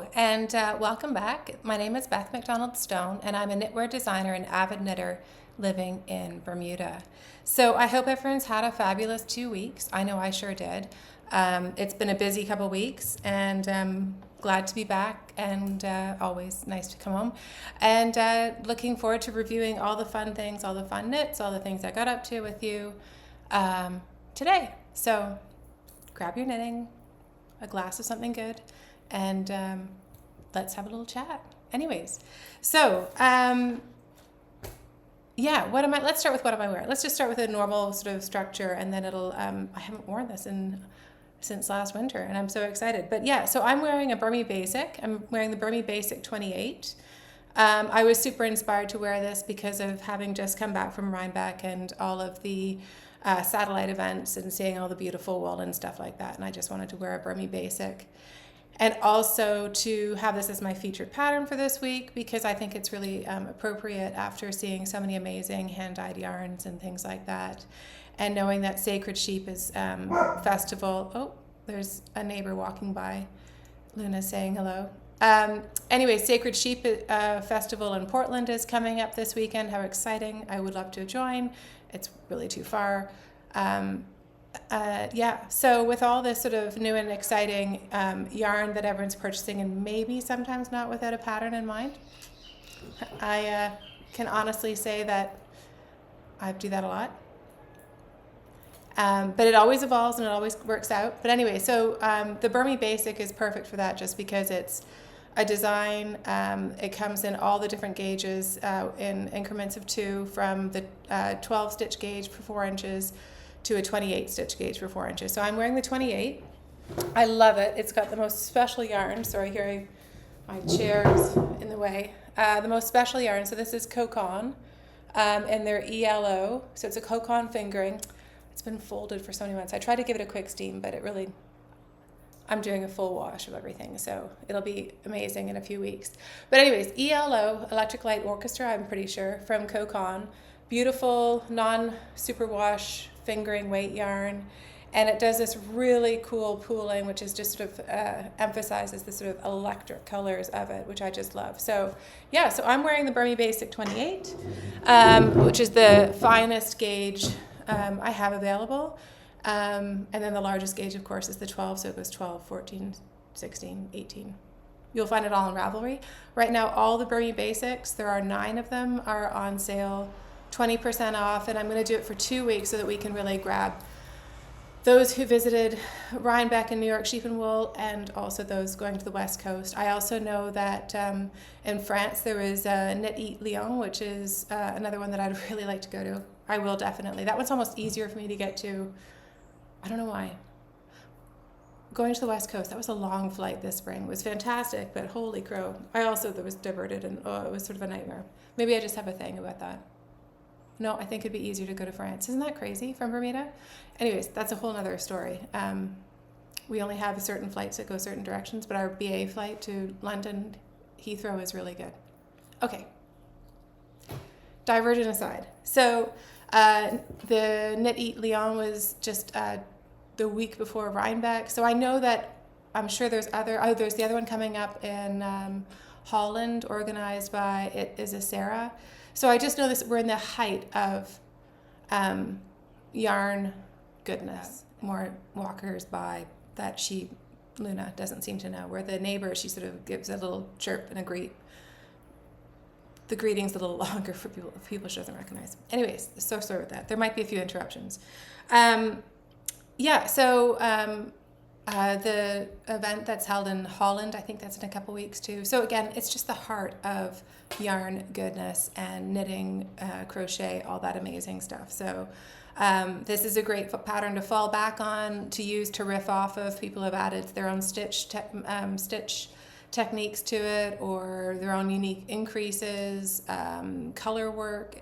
Hello and welcome back. My name is Beth MacDonald Stone and I'm a knitwear designer and avid knitter living in Bermuda. So I hope everyone's had a fabulous 2 weeks. I know I sure did. It's been a busy couple weeks and glad to be back and always nice to come home. And looking forward to reviewing all the fun things, all the fun knits, all the things I got up to with you today. So grab your knitting, a glass of something good, and let's have a little chat. Anyways, so let's start with what am I wearing. Let's just start with a normal sort of structure, and then it'll I haven't worn this since last winter, and I'm so excited. But yeah, so I'm wearing a Bermy Basic. I'm wearing the Bermy Basic 28. I was super inspired to wear this because of having just come back from Rhinebeck and all of the satellite events and seeing all the beautiful wool and stuff like that, and I just wanted to wear a Bermy Basic. And also to have this as my featured pattern for this week because I think it's really appropriate after seeing so many amazing hand-dyed yarns and things like that. And knowing that Sacred Sheep is festival. Oh, there's a neighbor walking by. Luna's saying hello. Anyway, Sacred Sheep Festival in Portland is coming up this weekend. How exciting. I would love to join. It's really too far. So with all this sort of new and exciting yarn that everyone's purchasing and maybe sometimes not without a pattern in mind, I can honestly say that I do that a lot. But it always evolves and it always works out. But anyway, so the Bermy Basic is perfect for that just because it's a design. It comes in all the different gauges in increments of 2 from the 12 stitch gauge for 4 inches to a 28 stitch gauge for 4 inches. So I'm wearing the 28. I love it. It's got the most special yarn. Sorry, here my chair's in the way. The most special yarn. So this is Kokon, and they're ELO. So it's a Kokon fingering. It's been folded for so many months. I tried to give it a quick steam, but I'm doing a full wash of everything, so it'll be amazing in a few weeks. But anyways, ELO, Electric Light Orchestra, I'm pretty sure, from Kokon. Beautiful, non-superwash fingering weight yarn. And it does this really cool pooling, which is just sort of emphasizes the sort of electric colors of it, which I just love. So yeah, so I'm wearing the Bermy Basic 28, which is the finest gauge I have available. And then the largest gauge, of course, is the 12, so it goes 12, 14, 16, 18. You'll find it all in Ravelry. Right now, all the Bermy Basics, there are 9 of them, are on sale, 20% off, and I'm going to do it for 2 weeks so that we can really grab those who visited Rhinebeck and New York Sheep and Wool, and also those going to the West Coast. I also know that in France there is Knit Lyon, which is another one that I'd really like to go to. I will definitely. That one's almost easier for me to get to. I don't know why. Going to the West Coast, that was a long flight this spring. It was fantastic, but holy crow. I also was diverted and it was sort of a nightmare. Maybe I just have a thing about that. No, I think it'd be easier to go to France. Isn't that crazy from Bermuda? Anyways, that's a whole nother story. We only have certain flights that go certain directions, but our BA flight to London Heathrow is really good. Okay. Divergent aside. So the Knit Lyon was just the week before Rhinebeck. So I know that I'm sure there's the other one coming up in Holland, organized by It Is a Sarah. So I just know this. We're in the height of yarn goodness. More walkers by that Luna doesn't seem to know. Where the neighbor, she sort of gives a little chirp and a greet. The greeting's a little longer for people she doesn't recognize. Anyways, so sorry with that. There might be a few interruptions. The event that's held in Holland, I think that's in a couple weeks too. So again, it's just the heart of yarn goodness and knitting, crochet, all that amazing stuff. So this is a great pattern to fall back on, to use to riff off of. People have added their own stitch techniques to it, or their own unique increases, color work.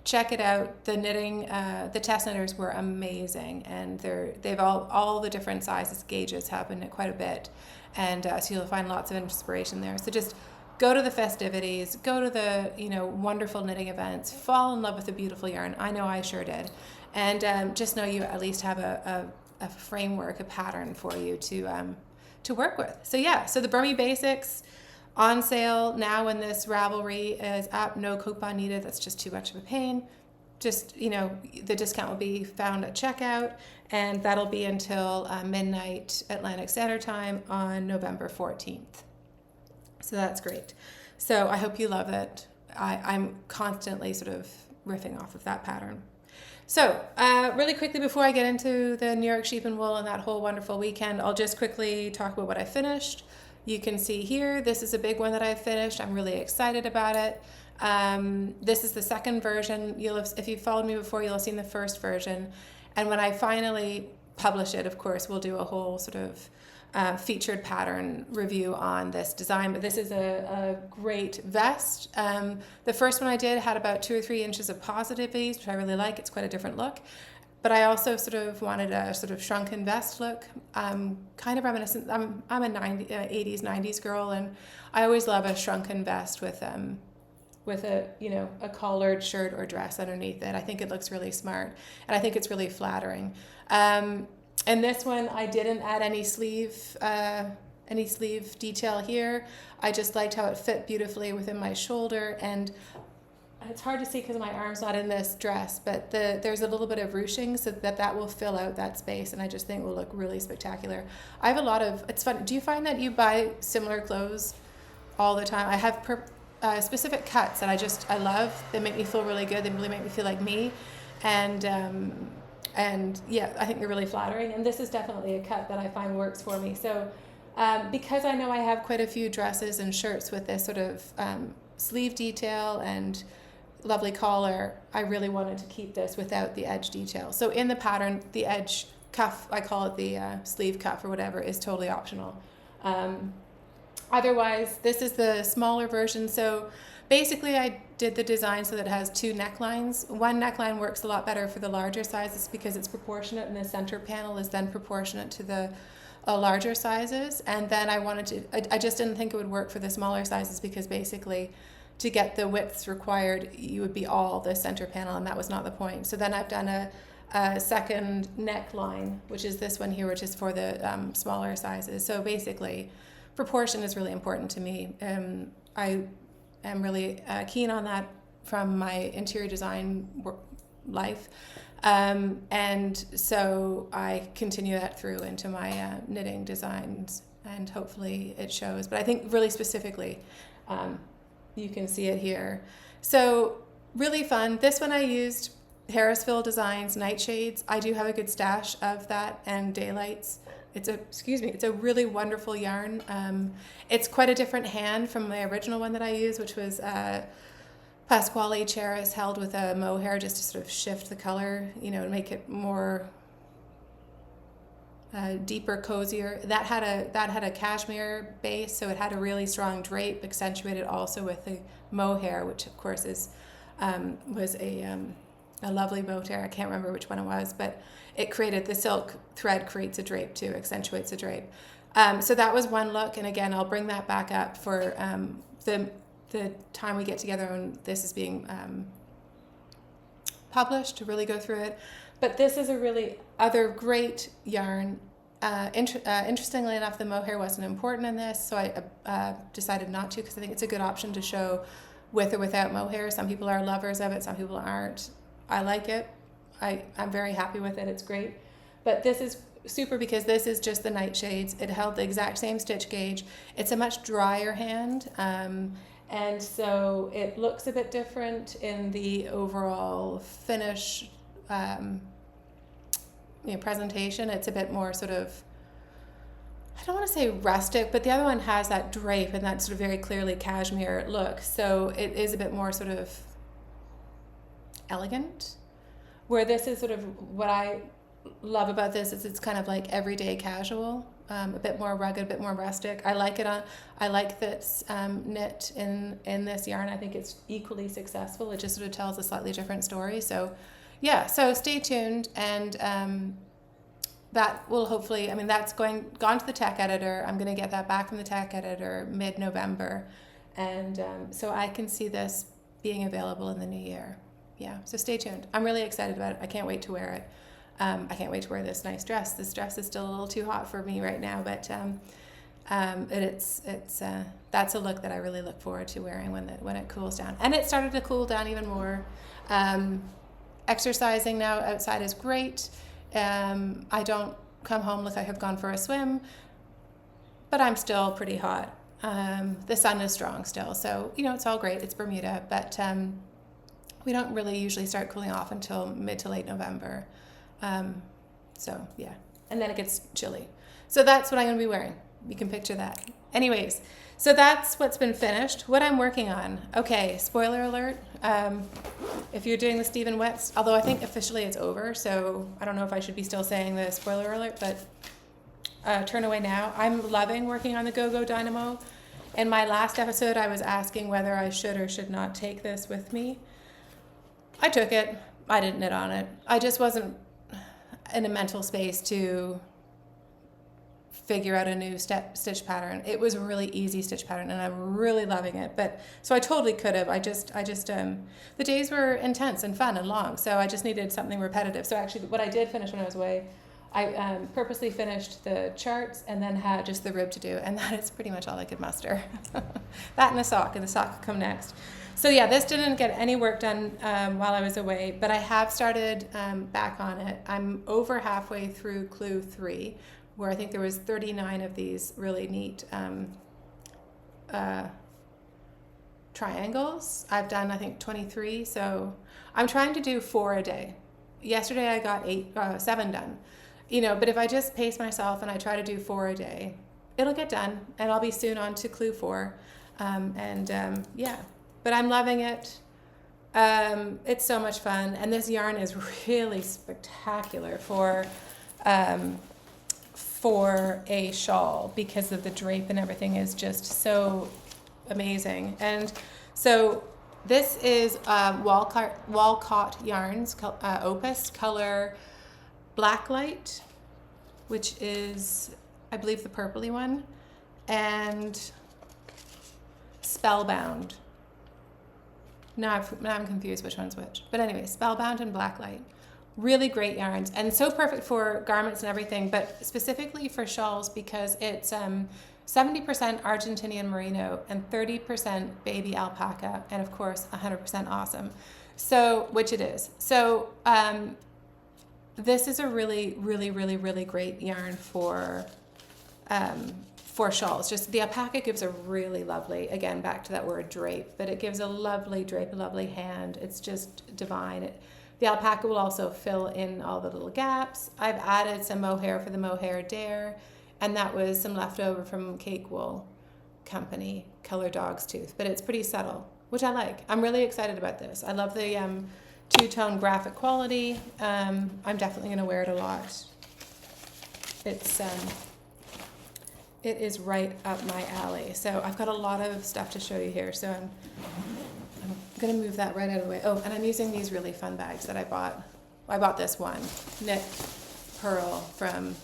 Check it out. The knitting, the test knitters were amazing, and they've all the different sizes, gauges have in it quite a bit, and so you'll find lots of inspiration there. So just go to the festivities, go to the wonderful knitting events, fall in love with the beautiful yarn. I know I sure did, and just know you at least have a framework, a pattern for you to work with. So yeah, so the Bermy Basics on sale now when this Ravelry is up. No coupon needed. That's just too much of a pain. Just, the discount will be found at checkout, and that'll be until midnight Atlantic Standard Time on November 14th. So that's great. So I hope you love it. I'm constantly sort of riffing off of that pattern. So really quickly before I get into the New York Sheep and Wool and that whole wonderful weekend, I'll just quickly talk about what I finished. You can see here, this is a big one that I finished. I'm really excited about it. This is the second version. If you've followed me before, you'll have seen the first version. And when I finally publish it, of course, we'll do a whole sort of featured pattern review on this design. But this is a great vest. The first one I did had about 2 or 3 inches of positive ease, which I really like. It's quite a different look. But I also sort of wanted a sort of shrunken vest look, kind of reminiscent. I'm a 80s, 90s girl, and I always love a shrunken vest with a collared shirt or dress underneath it. I think it looks really smart, and I think it's really flattering. And this one, I didn't add any sleeve detail here. I just liked how it fit beautifully within my shoulder, and it's hard to see because my arm's not in this dress, but there's a little bit of ruching so that will fill out that space, and I just think will look really spectacular. I have it's fun. Do you find that you buy similar clothes all the time? I have specific cuts that I love. They make me feel really good. They really make me feel like me, and yeah, I think they're really flattering. And this is definitely a cut that I find works for me. So because I know I have quite a few dresses and shirts with this sort of sleeve detail and lovely collar, I really wanted to keep this without the edge detail. So in the pattern, the edge cuff, I call it the sleeve cuff or whatever, is totally optional. Otherwise, this is the smaller version. So basically I did the design so that it has 2 necklines. One neckline works a lot better for the larger sizes because it's proportionate, and the center panel is then proportionate to the larger sizes. And then I just didn't think it would work for the smaller sizes because basically to get the widths required, you would be all the center panel, and that was not the point. So then I've done a second neckline, which is this one here, which is for the smaller sizes. So basically, proportion is really important to me. I am really keen on that from my interior design life. And so I continue that through into my knitting designs, and hopefully it shows. But I think really specifically, you can see it here. So really fun. This one I used Harrisville Designs Nightshades. I do have a good stash of that, and Daylights. It's a really wonderful yarn. It's quite a different hand from my original one that I used, which was Pasquale Cheris held with a mohair, just to sort of shift the color, and make it more deeper, cozier. That had a cashmere base, so it had a really strong drape, accentuated also with the mohair, which of course was a lovely mohair. I can't remember which one it was, but it created, the silk thread creates a drape too, accentuates a drape. So that was one look, and again, I'll bring that back up for the time we get together when this is being published, to really go through it. But this is a really other great yarn. Interestingly enough, the mohair wasn't important in this, so I decided not to, because I think it's a good option to show with or without mohair. Some people are lovers of it, some people aren't. I like it. I'm very happy with it. It's great. But this is super because this is just the Nightshades. It held the exact same stitch gauge. It's a much drier hand. And so it looks a bit different in the overall finish presentation. It's a bit more sort of, I don't want to say rustic, but the other one has that drape and that sort of very clearly cashmere look. So it is a bit more sort of elegant, where this is sort of what I love about this is it's kind of like everyday casual, a bit more rugged, a bit more rustic. I like it I like this knit in this yarn. I think it's equally successful. It just sort of tells a slightly different story. So yeah, so stay tuned, and that will hopefully, that's gone to the tech editor. I'm going to get that back from the tech editor mid-November, and so I can see this being available in the new year. Yeah, so stay tuned. I'm really excited about it. I can't wait to wear it. I can't wait to wear this nice dress. This dress is still a little too hot for me right now, but And that's a look that I really look forward to wearing when it cools down. And it started to cool down even more. Exercising now outside is great. I don't come home like I have gone for a swim, but I'm still pretty hot. The sun is strong still, so it's all great. It's Bermuda, but we don't really usually start cooling off until mid to late November. So yeah, and then it gets chilly. So that's what I'm going to be wearing. You can picture that. Anyways, so that's what's been finished. What I'm working on. Okay, spoiler alert. If you're doing the Stephen Wets, although I think officially it's over, so I don't know if I should be still saying the spoiler alert, but turn away now. I'm loving working on the Go Dynamo. In my last episode, I was asking whether I should or should not take this with me. I took it. I didn't knit on it. I just wasn't in a mental space to figure out a new stitch pattern. It was a really easy stitch pattern and I'm really loving it. But so I totally could have. The days were intense and fun and long, so I just needed something repetitive. So actually what I did finish when I was away, I purposely finished the charts and then had just the rib to do, and that is pretty much all I could muster. That and the sock could come next. So yeah, this didn't get any work done while I was away, but I have started back on it. I'm over halfway through Clue 3, where I think there was 39 of these really neat triangles. I've done, I think, 23, so I'm trying to do 4 a day. Yesterday I got 7 done. But if I just pace myself and I try to do 4 a day, it'll get done, and I'll be soon on to Clue 4. Yeah, but I'm loving it. It's so much fun, and this yarn is really spectacular for a shawl because of the drape and everything is just so amazing. And so this is Walcott Yarns Opus color Blacklight, which is, I believe, the purpley one, and Speallbound. Now I'm confused which one's which. But anyway, Speallbound and Blacklight. Really great yarns, and so perfect for garments and everything, but specifically for shawls because it's 70% Argentinian merino and 30% baby alpaca, and of course 100% awesome. So, which it is. So this is a really, really, really, really great yarn for shawls. Just the alpaca gives a really lovely, again, back to that word drape, but it gives a lovely drape, a lovely hand. It's just divine. The alpaca will also fill in all the little gaps. I've added some mohair for the Mohair Dare, and that was some leftover from Cake Wool Company, color Dogtooth, but it's pretty subtle, which I like. I'm really excited about this. I love the two-tone graphic quality. I'm definitely going to wear it a lot. It is right up my alley. So I've got a lot of stuff to show you here. So I'm going to move that right out of the way. Oh, and I'm using these really fun bags that I bought. I bought this one, Knit Pearl from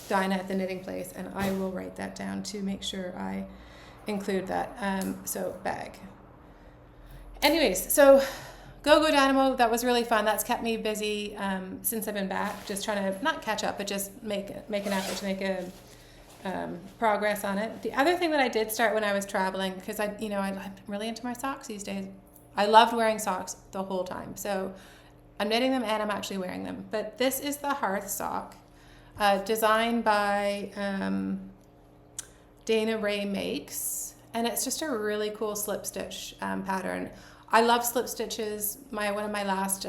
Dinah at the Knitting Place, and I will write that down to make sure I include that. So bag. Anyways, so Go Dynamo, that was really fun. That's kept me busy since I've been back, just trying to not catch up, but just make an effort to make a progress on it. The other thing that I did start when I was traveling, because I'm really into my socks these days. I loved wearing socks the whole time, so I'm knitting them and I'm actually wearing them. But this is the Hearth Sock, designed by Dana Rae Makes, and it's just a really cool slip stitch pattern. I love slip stitches. One of my last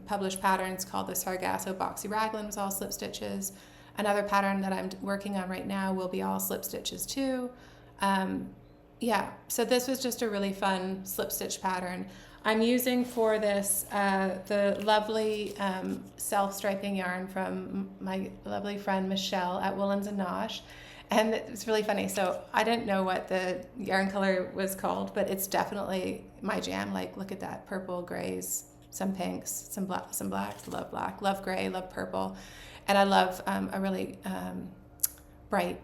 published patterns called the Sargasso Boxy Raglan was all slip stitches. Another pattern that I'm working on right now will be all slip stitches too. Yeah, so this was just a really fun slip stitch pattern. I'm using for this the lovely self-striping yarn from my lovely friend Michelle at Woolens and Nosh. And it's really funny. So I didn't know what the yarn color was called, but it's definitely my jam. Like, look at that, purple, grays, some pinks, some blacks, love black, love gray, love purple. And I love a really bright,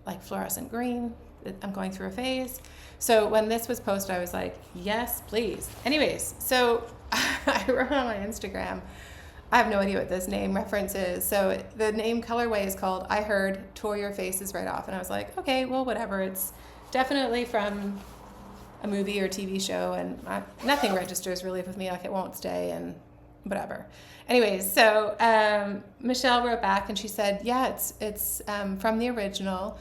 like fluorescent green. I'm going through a phase. So when this was posted, I was like, yes, please. Anyways, so I wrote on my Instagram, I have no idea what this name reference is. So the name colorway is called I Heard Tore Your Faces Right Off. And I was like, okay, well, whatever. It's definitely from a movie or TV show, and nothing registers really with me. Like, it won't stay and whatever. Anyways, so Michelle wrote back and she said, yeah, it's from the original.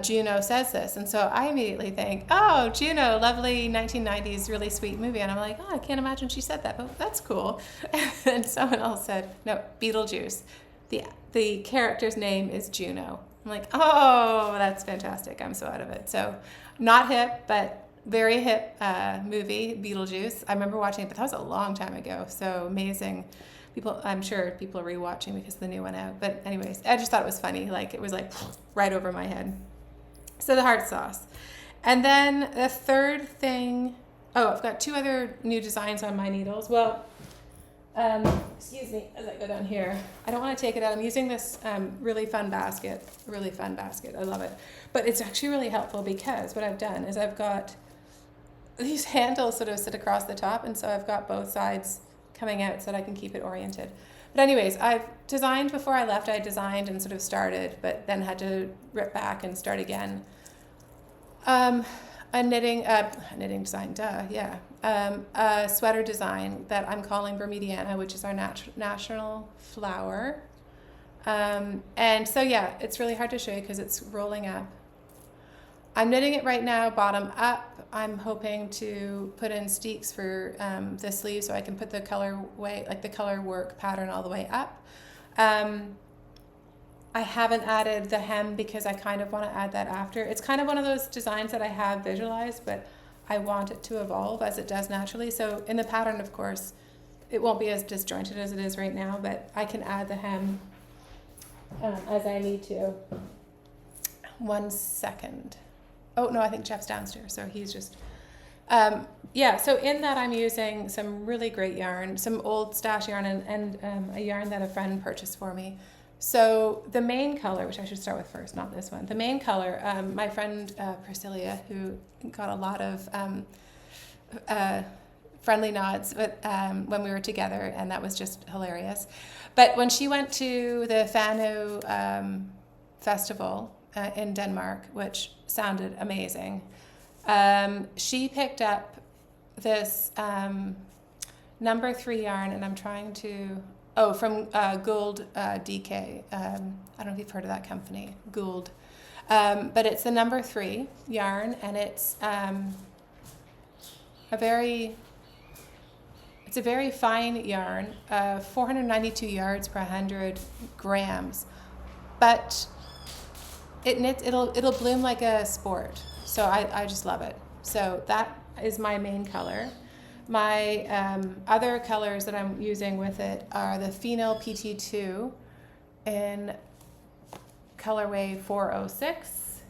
Juno says this. And so I immediately think, oh, Juno, lovely 1990s, really sweet movie. And I'm like, oh, I can't imagine she said that, but that's cool. And someone else said, no, Beetlejuice. The character's name is Juno. I'm like, oh, that's fantastic. I'm so out of it. So not hip, but very hip movie, Beetlejuice. I remember watching it, but that was a long time ago. So amazing. I'm sure people are rewatching because the new one out. But anyways, I just thought it was funny. Like, it was like right over my head. So the Hearth Sauce. And then the third thing, I've got 2 other new designs on my needles. Well, excuse me as I go down here. I don't want to take it out. I'm using this really fun basket. I love it. But it's actually really helpful because what I've done is I've got these handles sort of sit across the top. And so I've got both sides coming out so that I can keep it oriented. But anyways, I've designed before I left. I designed and sort of started, but then had to rip back and start again. A knitting design, a sweater design that I'm calling Bermudiana, which is our national flower. And so yeah, it's really hard to show you because it's rolling up. I'm knitting it right now, bottom up. I'm hoping to put in steeks for the sleeve so I can put the colorway, like the color work pattern all the way up. I haven't added the hem because I kind of want to add that after. It's kind of one of those designs that I have visualized, but I want it to evolve as it does naturally. So in the pattern, of course, it won't be as disjointed as it is right now, but I can add the hem as I need to. 1 second. Oh, no, I think Jeff's downstairs, so he's just... so in that I'm using some really great yarn, some old stash yarn and a yarn that a friend purchased for me. So the main color, which I should start with first, not this one. The main color, my friend Priscilla, who got a lot of friendly nods when we were together, and that was just hilarious. But when she went to the Fano Festival in Denmark, which sounded amazing, she picked up this number 3 yarn, and I'm trying to... from G-uld.dk. I don't know if you've heard of that company, G-uld. But it's the number 3 yarn, and it's a very fine yarn, 492 yards per 100 grams. But it'll bloom like a sport. So I just love it. So that is my main color. My other colors that I'm using with it are the Finull PT2 in colorway 406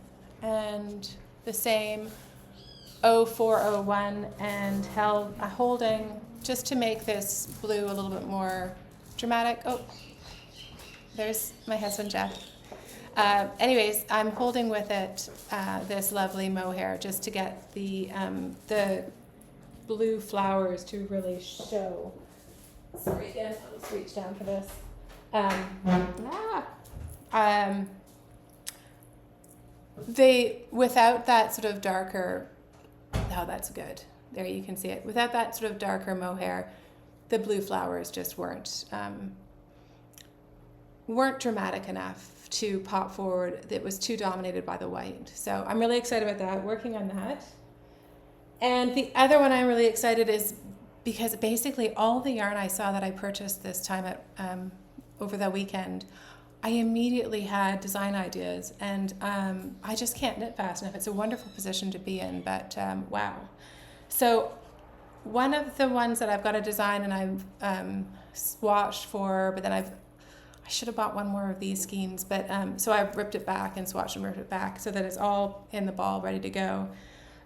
and the same 0401 and holding, just to make this blue a little bit more dramatic. Oh, there's my husband Jeff. Anyways, I'm holding with it this lovely mohair just to get the blue flowers to really show. Sorry again, I'll just reach down for this. They, without that sort of darker, that's good. There you can see it. Without that sort of darker mohair, the blue flowers just weren't dramatic enough to pop forward. It was too dominated by the white. So I'm really excited about that, working on that. And the other one I'm really excited is because basically all the yarn I saw that I purchased this time at over the weekend, I immediately had design ideas, and I just can't knit fast enough. It's a wonderful position to be in, but wow. So one of the ones that I've got a design and I've swatched for, but then I should have bought one more of these skeins, but so I've ripped it back and swatched and ripped it back so that it's all in the ball ready to go.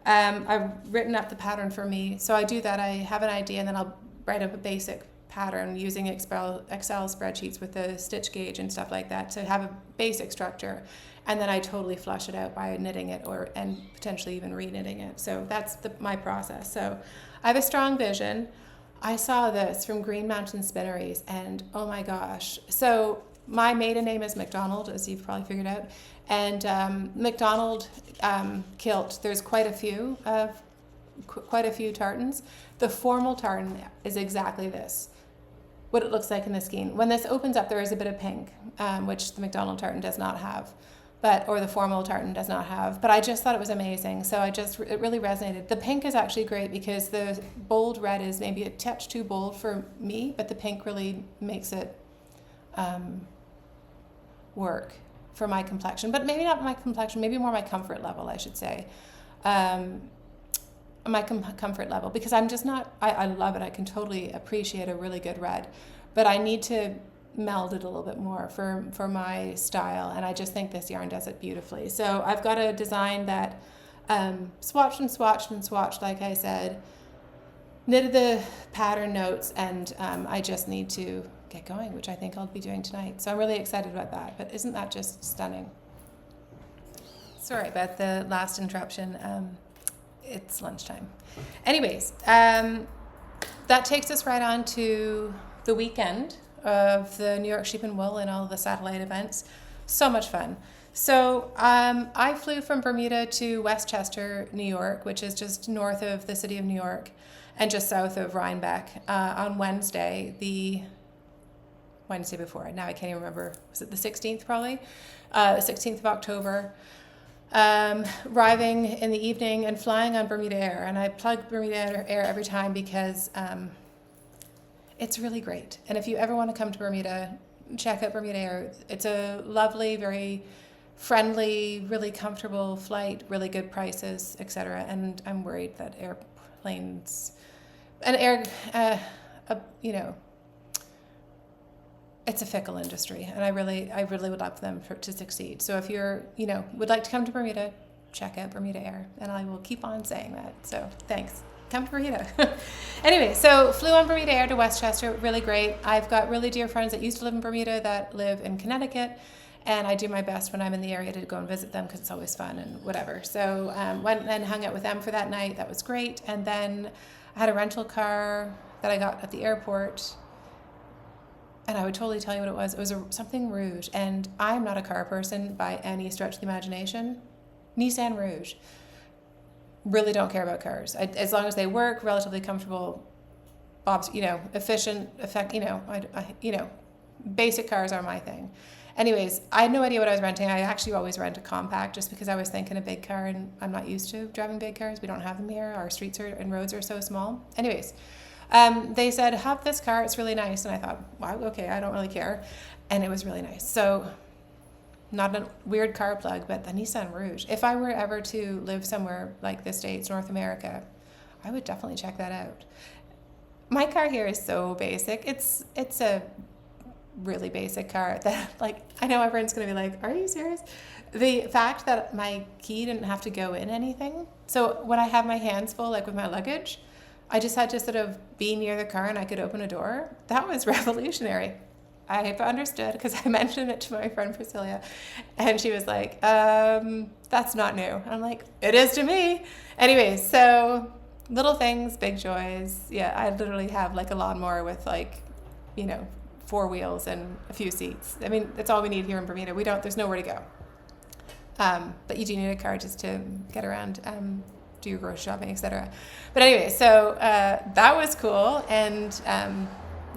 I've written up the pattern for me, so I do that. I have an idea, and then I'll write up a basic pattern using Excel spreadsheets with the stitch gauge and stuff like that to have a basic structure, and then I totally flush it out by knitting it and potentially even re-knitting it. So that's my process. So I have a strong vision. I saw this from Green Mountain Spinneries, and oh my gosh. So my maiden name is MacDonald, as you've probably figured out. And MacDonald kilt, there's quite a few tartans. The formal tartan is exactly this, what it looks like in the skein. When this opens up, there is a bit of pink, which the MacDonald tartan does not have, or the formal tartan does not have. But I just thought it was amazing. So it really resonated. The pink is actually great because the bold red is maybe a touch too bold for me, but the pink really makes it work for my complexion. But maybe not my complexion, maybe more my comfort level, I should say. My comfort level, because I'm just not, I love it. I can totally appreciate a really good red, but I need to meld it a little bit more for my style, and I just think this yarn does it beautifully. So I've got a design that swatched, like I said, knitted the pattern notes, and I just need to get going, which I think I'll be doing tonight. So I'm really excited about that. But isn't that just stunning? Sorry about the last interruption. It's lunchtime. Anyways, that takes us right on to the weekend of the New York Sheep and Wool and all the satellite events. So much fun. So I flew from Bermuda to Westchester, New York, which is just north of the city of New York and just south of Rhinebeck, on Wednesday, the Wednesday before. Now I can't even remember. Was it the 16th probably? 16th of October. Arriving in the evening and flying on Bermuda Air. And I plug Bermuda Air every time because it's really great. And if you ever want to come to Bermuda, check out Bermuda Air. It's a lovely, very friendly, really comfortable flight, really good prices, etc. And I'm worried that airplanes and it's a fickle industry, and I really would love them to succeed. So if you're, would like to come to Bermuda, check out Bermuda Air, and I will keep on saying that. So thanks. Come to Bermuda. Anyway, so flew on Bermuda Air to Westchester, really great. I've got really dear friends that used to live in Bermuda that live in Connecticut, and I do my best when I'm in the area to go and visit them because it's always fun and whatever. So went and hung out with them for that night. That was great. And then I had a rental car that I got at the airport. And I would totally tell you what it was. It was something Rouge. And I'm not a car person by any stretch of the imagination. Nissan Rouge. Really don't care about cars. As long as they work, relatively comfortable, efficient, basic cars are my thing. Anyways, I had no idea what I was renting. I actually always rent a compact just because I was thinking a big car, and I'm not used to driving big cars. We don't have them here. Our streets and roads are so small. Anyways, they said, have this car, it's really nice. And I thought, wow, okay, I don't really care. And it was really nice. So not a weird car plug, but the Nissan Rouge. If I were ever to live somewhere like the States, North America, I would definitely check that out. My car here is so basic. It's a really basic car that, I know everyone's going to be like, are you serious? The fact that my key didn't have to go in anything. So when I have my hands full, with my luggage, I just had to sort of be near the car and I could open a door. That was revolutionary. I've understood because I mentioned it to my friend Priscilla, and she was like, that's not new. And I'm like, it is to me. Anyway, so little things, big joys. Yeah, I literally have a lawnmower with 4 wheels and a few seats. I mean, that's all we need here in Bermuda. There's nowhere to go. But you do need a car just to get around, do your grocery shopping, etc. But anyway, so that was cool, and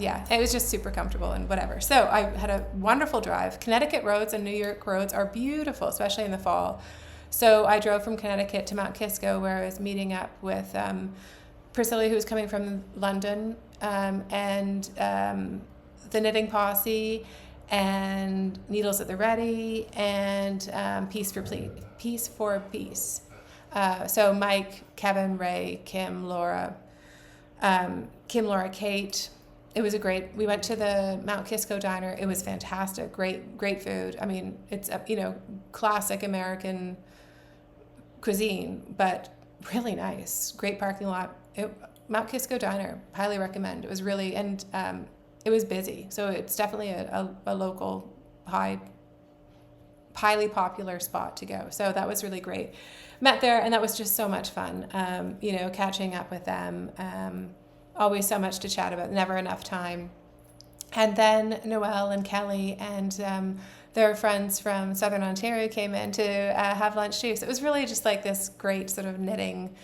it was just super comfortable and whatever. So I had a wonderful drive. Connecticut roads and New York roads are beautiful, especially in the fall. So I drove from Connecticut to Mount Kisco, where I was meeting up with Priscilla, who was coming from London, and the Knitting Posse, and Needles at the Ready, and Piece for Peace. So Mike, Kevin, Ray, Kim, Laura, Kate. It was we went to the Mount Kisco diner. It was fantastic. Great food. I mean, it's classic American cuisine, but really nice. Great parking lot. Mount Kisco diner, highly recommend. It was really, and it was busy. So it's definitely a local, highly popular spot to go. So that was really great. Met there, and that was just so much fun. Catching up with them. always so much to chat about, never enough time. And then Noelle and Kelly and their friends from Southern Ontario came in to have lunch too. So it was really just like this great sort of knitting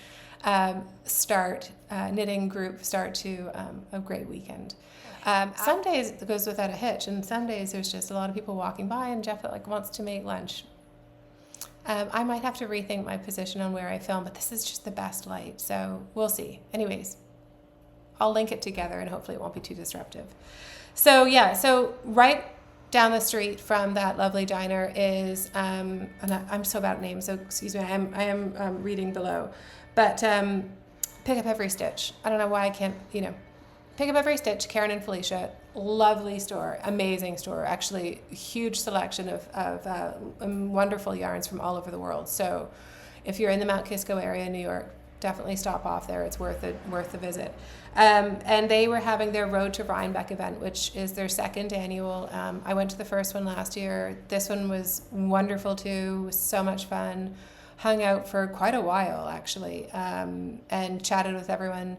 knitting group start to a great weekend. Some days it goes without a hitch, and some days there's just a lot of people walking by, and Jeff like wants to make lunch. I might have to rethink my position on where I film, but this is just the best light, so we'll see. Anyways, I'll link it together, and hopefully it won't be too disruptive. So yeah, so right down the street from that lovely diner is, and I'm so bad at names, so excuse me, I am reading below, but Pick Up Every Stitch. I don't know why I can't, Pick Up Every Stitch, Karen and Felicia, lovely store, amazing store, actually huge selection of wonderful yarns from all over the world. So if you're in the Mount Kisco area in New York, definitely stop off there. It's worth the visit. And they were having their Road to Rhinebeck event, which is their second annual. I went to the first one last year. This one was wonderful too. It was so much fun. Hung out for quite a while actually, and chatted with everyone.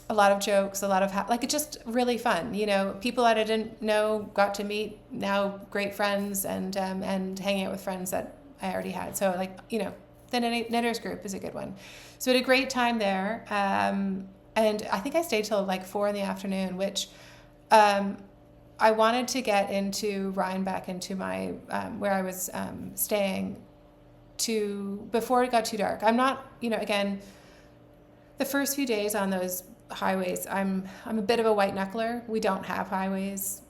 A lot of jokes, a lot of it's just really fun. People that I didn't know got to meet, now great friends, and hanging out with friends that I already had. So the Knitters group is a good one. So we had a great time there, and I think I stayed till 4 in the afternoon, which I wanted to get into Rhinebeck, into my where I was staying, before it got too dark. I'm not, again, the first few days on those highways, I'm a bit of a white knuckler. We don't have highways,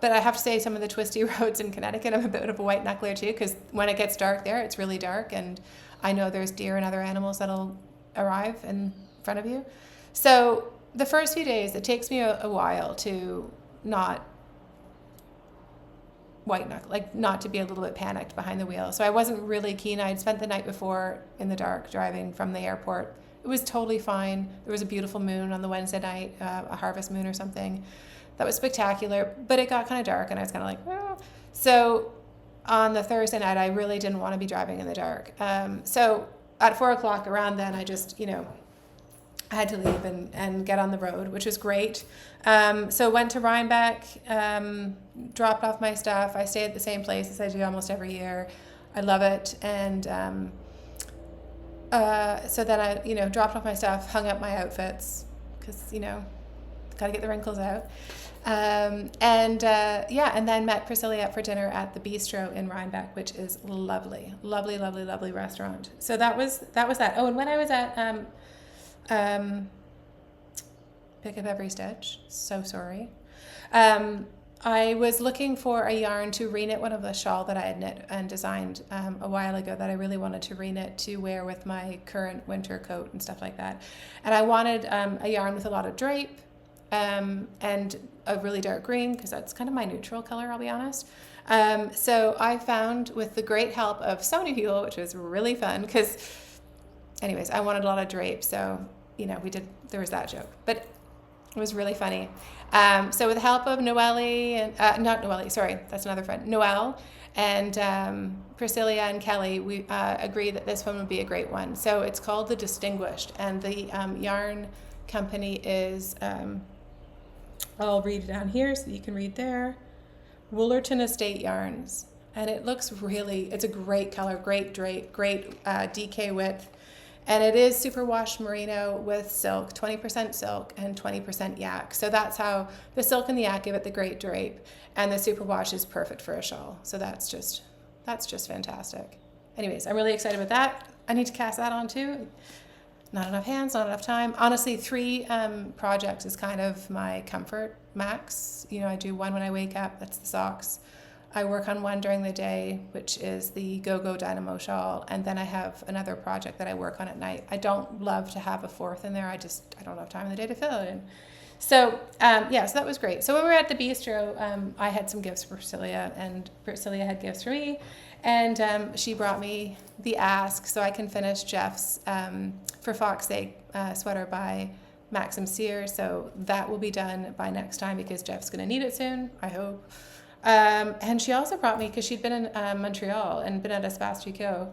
but I have to say some of the twisty roads in Connecticut, I'm a bit of a white knuckler too, because when it gets dark there, it's really dark, and I know there's deer and other animals that'll arrive in front of you. So the first few days, it takes me a while to not white knuckle, not to be a little bit panicked behind the wheel. So I wasn't really keen. I'd spent the night before in the dark driving from the airport. It was totally fine. There was a beautiful moon on the Wednesday night, a harvest moon or something. That was spectacular, but it got kind of dark, and I was kind of like, well. So on the Thursday night, I really didn't want to be driving in the dark. So at 4 o'clock around then, I just, I had to leave and get on the road, which was great. So went to Rhinebeck, dropped off my stuff. I stay at the same place as I do almost every year. I love it. And so then I, dropped off my stuff, hung up my outfits, because, got to get the wrinkles out. And then met Priscilla up for dinner at the Bistro in Rhinebeck, which is lovely, lovely, lovely, lovely restaurant. So that was that. Oh, and when I was at Pick Up Every Stitch, so sorry, I was looking for a yarn to reknit one of the shawl that I had knit and designed a while ago that I really wanted to reknit to wear with my current winter coat and stuff like that. And I wanted a yarn with a lot of drape, and a really dark green, because that's kind of my neutral color, I'll be honest. So I found, with the great help of so many people, which was really fun, because anyways, I wanted a lot of drape, so there was that joke, but it was really funny. So with the help of Noelle and not Noelle, sorry, that's another friend, Noelle and Priscilla and Kelly, we agreed that this one would be a great one. So it's called The Distinguished, and the yarn company is I'll read it down here so you can read there. Woolerton Estate Yarns. And it looks it's a great color, great drape, great DK width. And it is superwash merino with silk, 20% silk and 20% yak. So that's how the silk and the yak give it the great drape. And the superwash is perfect for a shawl. So that's just fantastic. Anyways, I'm really excited about that. I need to cast that on too. Not enough hands, not enough time. Honestly, 3 projects is kind of my comfort max. I do one when I wake up, that's the socks. I work on one during the day, which is the Go Dynamo shawl, and then I have another project that I work on at night. I don't love to have a 4th in there. I don't have time in the day to fill it in. So, so that was great. So when we were at the Bistro, I had some gifts for Priscilla, and Priscilla had gifts for me. And she brought me the ask so I can finish Jeff's For Fox's Sake sweater by Maxim Sears. So that will be done by next time, because Jeff's going to need it soon, I hope. And she also brought me, because she'd been in Montreal and been at Espace Tricot,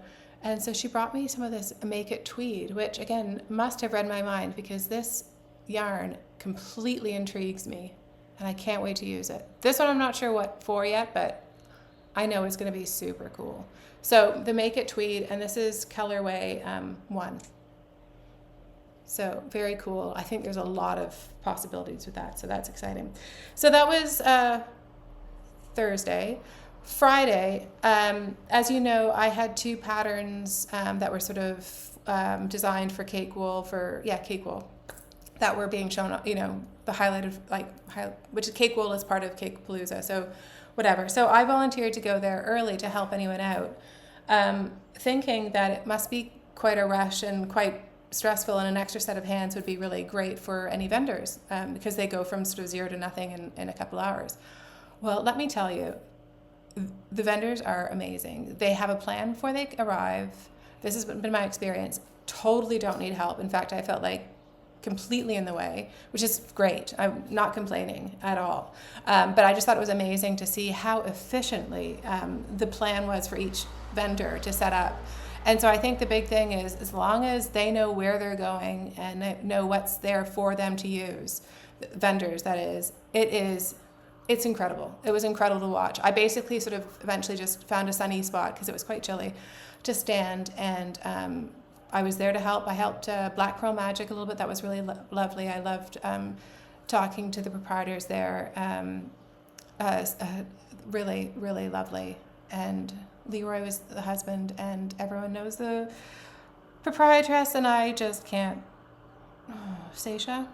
And so she brought me some of this It Tweed, which again must have read my mind because this yarn completely intrigues me and I can't wait to use it. This one I'm not sure what for yet, but I know it's going to be super cool. So the It Tweed, and this is colorway 1. So very cool. I think there's a lot of possibilities with that, so that's exciting. So that was Thursday. Friday, as you know, I had 2 patterns that were sort of designed for Cake Wool, Cake Wool, that were being shown, the highlighted, which is Cake Wool is part of Cake Palooza, so whatever. So I volunteered to go there early to help anyone out, thinking that it must be quite a rush and quite stressful, and an extra set of hands would be really great for any vendors because they go from sort of 0 to nothing in a couple hours. Well, let me tell you, the vendors are amazing. They have a plan before they arrive. This has been my experience. Totally don't need help. In fact, I felt like completely in the way, which is great. I'm not complaining at all. But I just thought it was amazing to see how efficiently the plan was for each vendor to set up. And so I think the big thing is, as long as they know where they're going and know what's there for them to use, vendors that is, it's incredible. It was incredible to watch. I basically sort of eventually just found a sunny spot because it was quite chilly to stand, and I was there to help. I helped Black Pearl Magic a little bit. That was really lovely. I loved talking to the proprietors there. Really, really lovely. And Leroy was the husband, and everyone knows the proprietress, and I just can't. Oh, Seisha?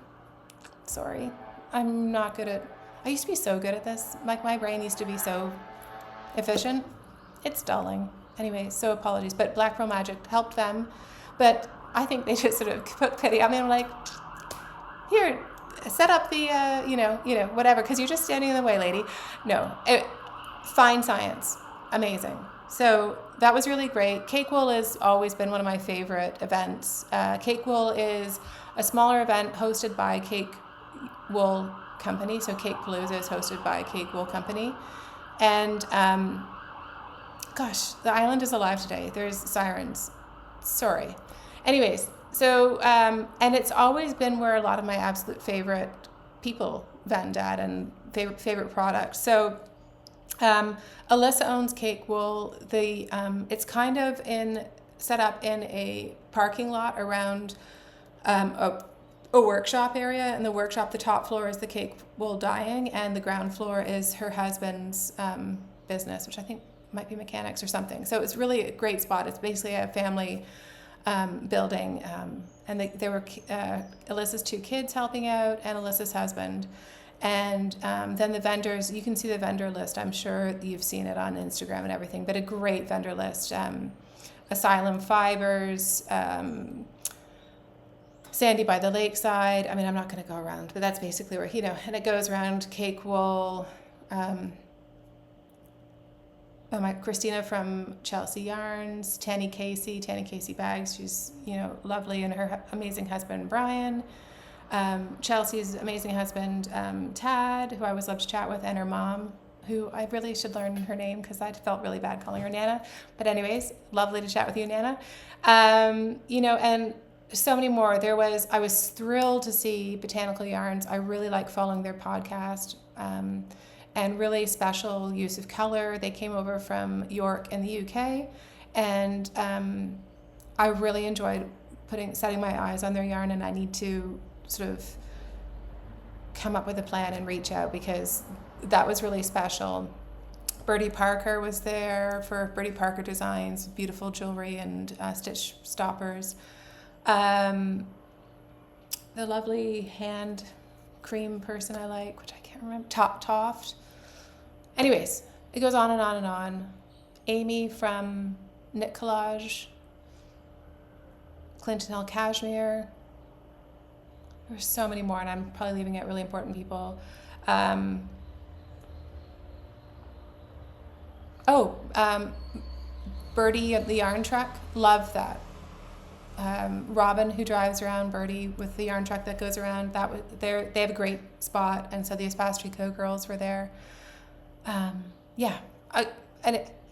Sorry. I'm not good at... I used to be so good at this. Like, my brain used to be so efficient. It's dulling. Anyway, so apologies. But Black Pearl Magic helped them. But I think they just sort of put pity on me. I'm like, here, set up the, whatever, because you're just standing in the way, lady. No. Fine science. Amazing. So that was really great. Cake Wool has always been one of my favorite events. Cake Wool is a smaller event hosted by Cake Wool Company. So Cake Palooza is hosted by Cake Wool Company. And gosh, the island is alive today. There's sirens. Sorry. Anyways, so, and it's always been where a lot of my absolute favorite people vend at and favorite products. So Alyssa owns Cake Wool. It's kind of set up in a parking lot around a workshop area. In the workshop, the top floor is the Cake Wool dyeing, and the ground floor is her husband's business, which I think might be mechanics or something. So it's really a great spot. It's basically a family building, and there were Alyssa's 2 kids helping out and Alyssa's husband. And then the vendors, you can see the vendor list. I'm sure you've seen it on Instagram and everything, but a great vendor list. Asylum Fibers, Sandy by the Lakeside. I mean, I'm not going to go around, but that's basically where, and it goes around Cake Wool. Christina from Chelsea Yarns, Tanny Casey Bags. She's, lovely, and her amazing husband, Brian. Chelsea's amazing husband, Tad, who I always love to chat with, and her mom, who I really should learn her name because I felt really bad calling her Nana. But anyways, lovely to chat with you, Nana. And so many more. I was thrilled to see Botanical Yarns. I really like following their podcast, and really special use of color. They came over from York in the UK, and I really enjoyed setting my eyes on their yarn, and I need to sort of come up with a plan and reach out because that was really special. Bertie Parker was there for Bertie Parker Designs, beautiful jewelry and stitch stoppers. The lovely hand cream person I like, which I can't remember, Toft. Anyways, it goes on and on and on. Amy from Knit Collage, Clinton Hill Cashmere. There's so many more, and I'm probably leaving out really important people. Birdie of the Yarn Truck, love that. Robin, who drives around Birdie with the yarn truck that goes around, they have a great spot, and so the Espastry Co girls were there.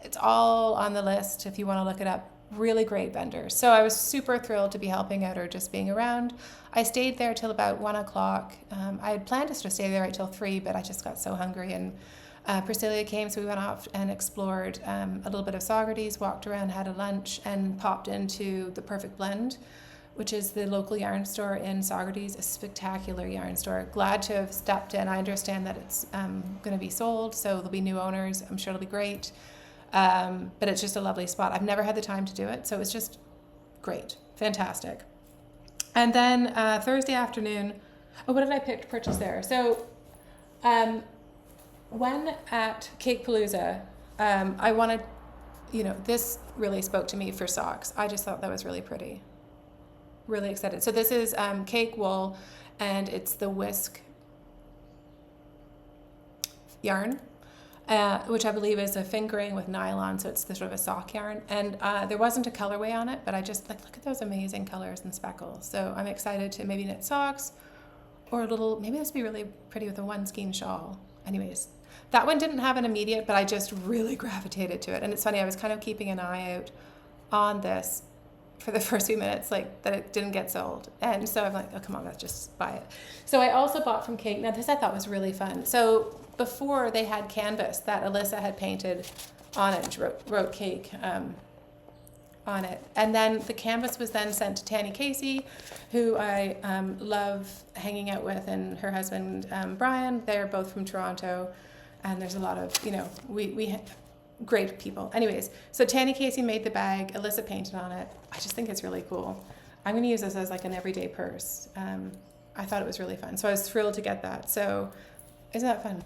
It's all on the list if you want to look it up. really great vendors. So I was super thrilled to be helping out or just being around. I stayed there till about 1 o'clock. I had planned to sort of stay there right till 3, but I just got so hungry, and Priscilla came, so we went off and explored a little bit of Saugerties, walked around, had a lunch, and popped into the Perfect Blend, which is the local yarn store in Saugerties, a spectacular yarn store. Glad to have stepped in. I understand that it's going to be sold, so there'll be new owners. I'm sure it'll be great. But it's just a lovely spot. I've never had the time to do it, so it was just great, fantastic. And then Thursday afternoon, what did I pick to purchase there? So when at Cake Palooza, I wanted, this really spoke to me for socks. I just thought that was really pretty. Really excited. So this is cake wool, and it's the whisk yarn. Which I believe is a fingering with nylon, so it's the sort of a sock yarn. And there wasn't a colorway on it, but I just look at those amazing colors and speckles. So I'm excited to maybe knit socks, or maybe this would be really pretty with a one skein shawl. Anyways, that one didn't have an immediate, but I just really gravitated to it. And it's funny, I was kind of keeping an eye out on this for the first few minutes, like that it didn't get sold. And so I'm like, oh, come on, let's just buy it. So I also bought from Cake. Now this I thought was really fun. So before they had canvas that Alyssa had painted on it, wrote Cake on it. And then the canvas was then sent to Tanny Casey, who I love hanging out with, and her husband, Brian. They're both from Toronto, and there's a lot of, we great people. Anyways, so Tanny Casey made the bag, Alyssa painted on it. I just think it's really cool. I'm going to use this as like an everyday purse. I thought it was really fun. So I was thrilled to get that. So isn't that fun?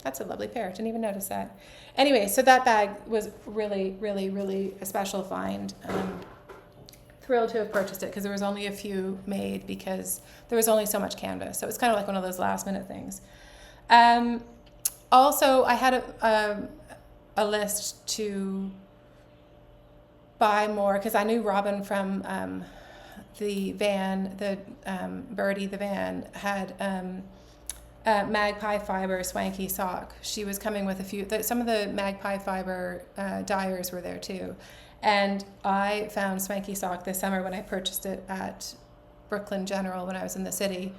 That's a lovely pair. Didn't even notice that. Anyway, so that bag was really, really, really a special find. Thrilled to have purchased it because there was only a few made because there was only so much canvas. So it's kind of like one of those last minute things. Also, I had a list to buy more because I knew Robin from the van, Birdie the van, had Magpie Fiber Swanky Sock. She was coming with some of the Magpie Fiber dyers were there too. And I found Swanky Sock this summer when I purchased it at Brooklyn General when I was in the city.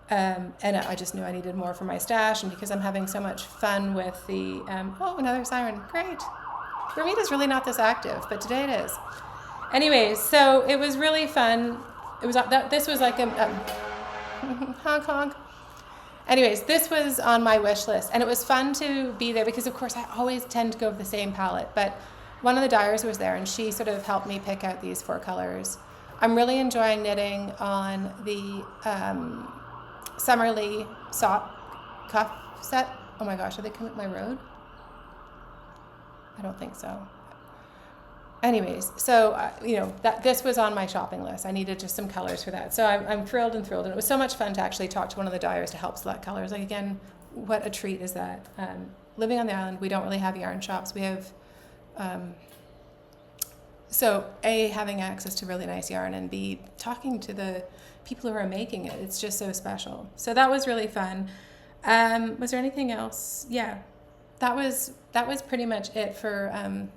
And I just knew I needed more for my stash, and because I'm having so much fun with the, another siren, great. Bermuda's really not this active, but today it is. Anyways, so it was really fun. This was like a honk honk. Anyways, this was on my wish list, and it was fun to be there because, of course, I always tend to go with the same palette, but one of the dyers was there, and she sort of helped me pick out these 4 colors. I'm really enjoying knitting on the Summerlee sock cuff set. Oh my gosh, are they coming up my road? I don't think so. Anyways, so this was on my shopping list. I needed just some colors for that. So I'm thrilled, and it was so much fun to actually talk to one of the dyers to help select colors. Like, again, what a treat is that. Living on the island, we don't really have yarn shops. We have so A, having access to really nice yarn, and B, talking to the people who are making it. It's just so special. So that was really fun. Was there anything else? Yeah, that was pretty much it for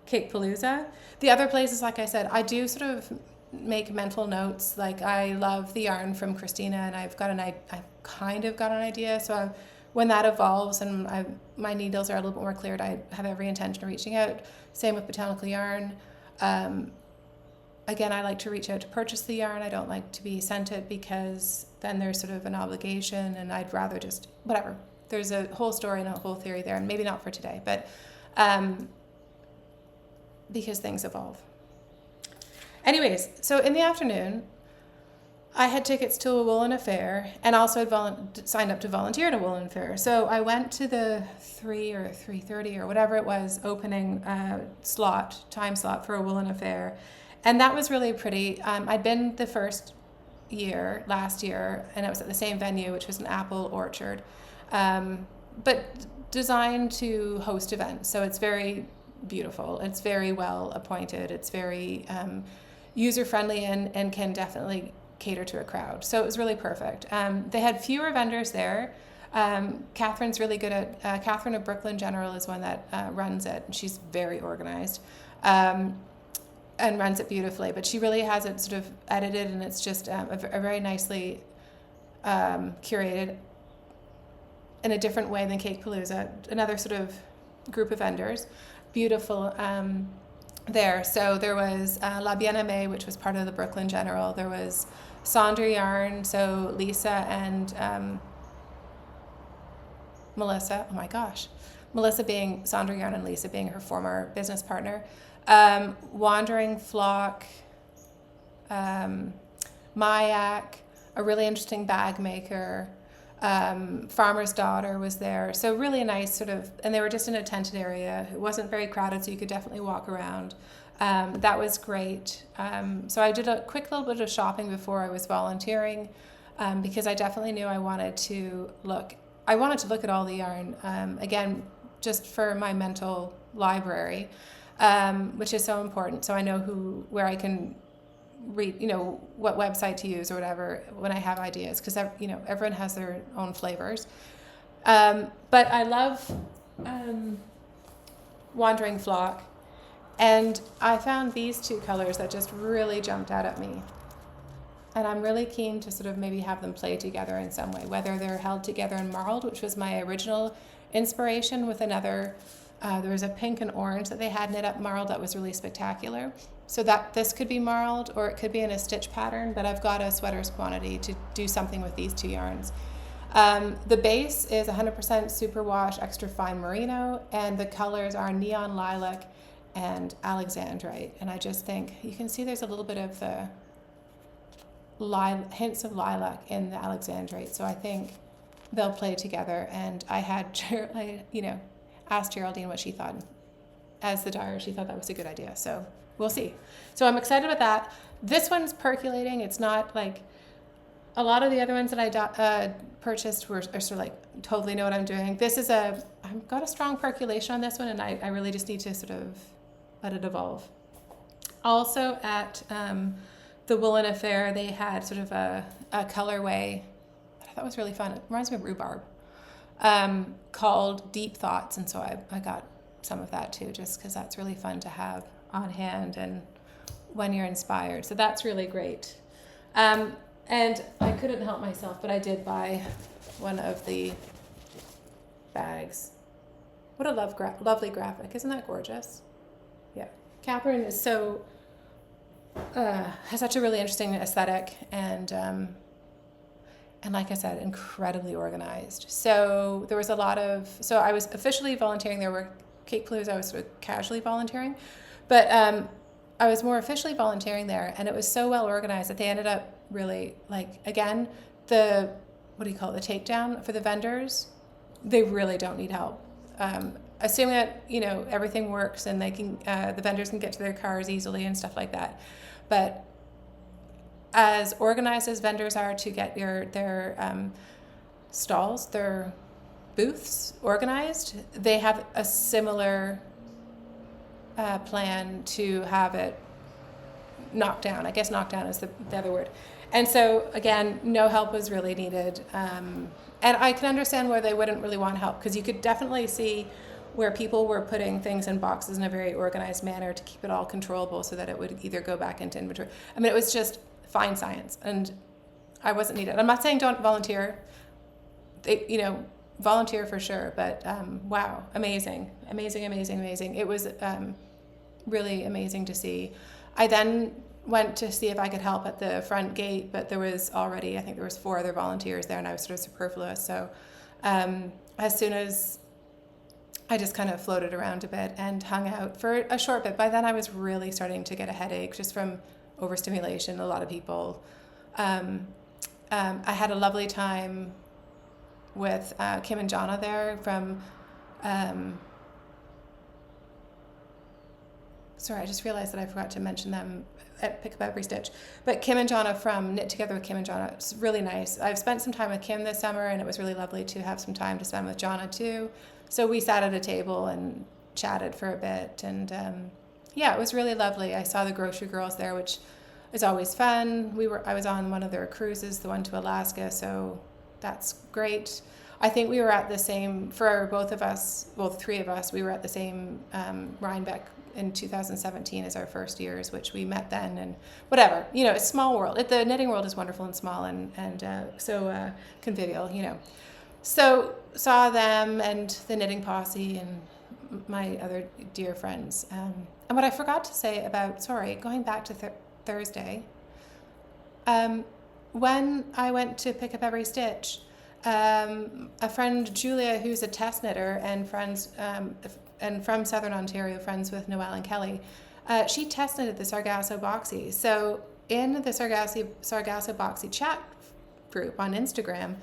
Cake Palooza. The other places, like I said, I do sort of make mental notes. Like, I love the yarn from Christina, and I've kind of got an idea. So when that evolves and my needles are a little bit more cleared, I have every intention of reaching out. Same with Botanical Yarn. Again, I like to reach out to purchase the yarn. I don't like to be sent it because then there's sort of an obligation, and I'd rather just, whatever. There's a whole story and a whole theory there, and maybe not for today, but because things evolve. Anyways, so in the afternoon, I had tickets to a Woolen Affair, and also had signed up to volunteer at a Woolen Affair. So I went to the 3 or 3:30 or whatever it was opening time slot for a Woolen Affair. And that was really pretty. I'd been the first year, last year, and it was at the same venue, which was an apple orchard, but designed to host events. So it's very beautiful. It's very well appointed. It's very user-friendly and can definitely cater to a crowd. So it was really perfect. They had fewer vendors there. Catherine's really good at, Catherine of Brooklyn General is one that runs it. She's very organized. and runs it beautifully. But she really has it sort of edited, and it's just a very nicely curated in a different way than Cake Palooza, another sort of group of vendors. Beautiful there. So there was Bien Aimee, which was part of the Brooklyn General. There was Sandra Yarn, so Lisa and Melissa. Oh my gosh. Melissa being Sandra Yarn and Lisa being her former business partner. Wandering Flock, Mayak, a really interesting bag maker. Farmer's Daughter was there. So really a nice sort of, and they were just in a tented area. It wasn't very crowded, so you could definitely walk around. That was great. So I did a quick little bit of shopping before I was volunteering, because I definitely knew I wanted to look at all the yarn, again, just for my mental library, which is so important. So I know where I can read, what website to use or whatever when I have ideas, because everyone has their own flavors. But I love Wandering Flock, and I found these two colors that just really jumped out at me, and I'm really keen to sort of maybe have them play together in some way, whether they're held together in marled, which was my original inspiration, with another there was a pink and orange that they had knit up marled that was really spectacular. So that this could be marled, or it could be in a stitch pattern, but I've got a sweater's quantity to do something with these two yarns. The base is 100% Superwash extra fine merino, and the colors are neon lilac and alexandrite. And I just think you can see there's a little bit of the hints of lilac in the alexandrite. So I think they'll play together. And I had, asked Geraldine what she thought. As the dyer, she thought that was a good idea. So we'll see. So I'm excited about that. This one's percolating. It's not like a lot of the other ones that I purchased are sort of like totally know what I'm doing. This is I've got a strong percolation on this one, and I really just need to sort of let it evolve. Also at the Woolen Affair, they had sort of a colorway that I thought was really fun. It reminds me of rhubarb, called Deep Thoughts, and so I got some of that too, just because that's really fun to have on hand and when you're inspired. So that's really great. And I couldn't help myself, but I did buy one of the bags. What a lovely graphic. Isn't that gorgeous? Yeah. Catherine is has such a really interesting aesthetic, and like I said, incredibly organized. So there was so I was officially volunteering there, where Cake Palooza I was sort of casually volunteering, but I was more officially volunteering there, and it was so well organized that they ended up really, again, the takedown for the vendors, they really don't need help. Assuming that, everything works and they can, the vendors can get to their cars easily and stuff like that. But as organized as vendors are to get their stalls, their booths organized, they have a similar plan to have it knocked down. I guess knocked down is the other word. And so, again, no help was really needed. And I can understand why they wouldn't really want help, because you could definitely see where people were putting things in boxes in a very organized manner to keep it all controllable so that it would either go back into inventory. I mean, it was just fine science, and I wasn't needed. I'm not saying don't volunteer. Volunteer for sure, but wow, amazing. It was really amazing to see. I then went to see if I could help at the front gate, but there was already, I think there was 4 other volunteers there, and I was sort of superfluous. So as soon as I just kind of floated around a bit and hung out for a short bit, by then I was really starting to get a headache just from overstimulation. A lot of people. I had a lovely time with Kim and Jonna there from, sorry, I just realized that I forgot to mention them at Pick Up Every Stitch. But Kim and Jonna from Knit Together with Kim and Jonna, it's really nice. I've spent some time with Kim this summer, and it was really lovely to have some time to spend with Jonna too. So we sat at a table and chatted for a bit, and it was really lovely. I saw the grocery girls there, which is always fun. I was on one of their cruises, the one to Alaska, so that's great. I think we were at the same, for both of us, well, the three of us, we were at the same Rhinebeck in 2017 as our first years, which we met then, and whatever, you know, it's a small world. The knitting world is wonderful and small, and so convivial, you know. So saw them and the knitting posse and my other dear friends. And what I forgot to say about, going back to Thursday, when I went to pick up every stitch, a friend, Julia, who's a test knitter and friends, and from Southern Ontario, friends with Noelle and Kelly, she test knitted the Sargasso Boxy. So in the Sargasso Boxy chat group on Instagram,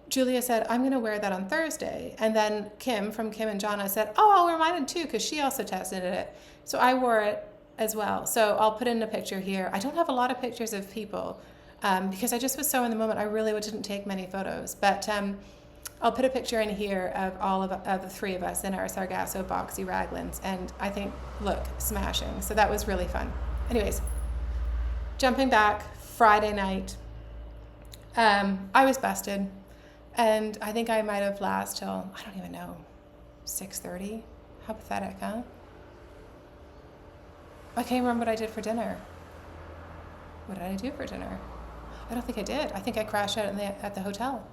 Julia said, I'm going to wear that on Thursday. And then Kim from Kim and Jonna said, oh, I'll wear mine too, because she also test knitted it. So I wore it as well. So I'll put in a picture here. I don't have a lot of pictures of people because I just was so in the moment. I really didn't take many photos. But I'll put a picture in here of all of the three of us in our Sargasso Boxy raglans. And I think, look, smashing. So that was really fun. Anyways, jumping back, Friday night, I was busted. And I think I might have lasted till, I don't even know, 6:30. How pathetic, huh? I can't remember what I did for dinner. What did I do for dinner? I don't think I did. I think I crashed out at the hotel.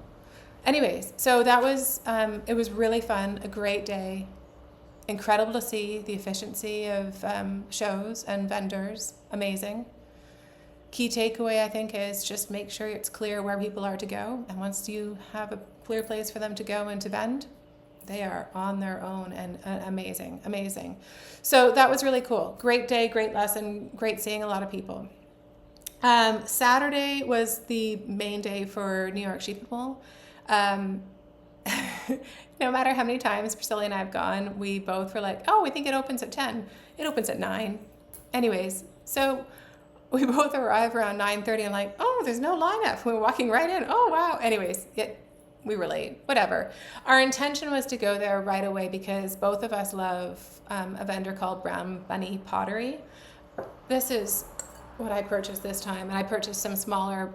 Anyways, so that was, it was really fun, a great day. Incredible to see the efficiency of shows and vendors. Amazing. Key takeaway, I think, is just make sure it's clear where people are to go. And once you have a clear place for them to go and to vend, they are on their own, and amazing, amazing. So that was really cool. Great day, great lesson, great seeing a lot of people. Saturday was the main day for New York Sheep and Wool. No matter how many times Priscilla and I have gone, we both were like, oh, we think it opens at 10. It opens at 9. Anyways, so we both arrived around 9:30 and like, oh, there's no lineup. We were walking right in. Oh, wow. Anyways, we were late. Whatever. Our intention was to go there right away because both of us love a vendor called Brown Bunny Pottery. This is what I purchased this time, and I purchased some smaller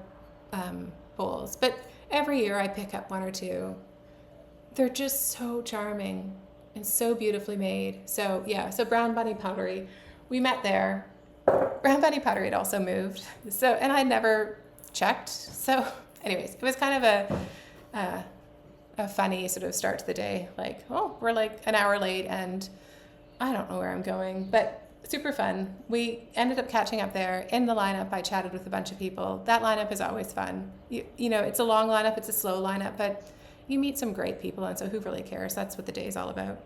bowls. But every year I pick up one or two. They're just so charming and so beautifully made. So yeah, so Brown Bunny Pottery. We met there. Brown Bunny Pottery had also moved. So, and I never checked. So anyways, it was kind of a funny sort of start to the day. Like, oh, we're like an hour late and I don't know where I'm going, but super fun. We ended up catching up there. In the lineup, I chatted with a bunch of people. That lineup is always fun. You know, it's a long lineup, it's a slow lineup, but you meet some great people, and so who really cares? That's what the day is all about.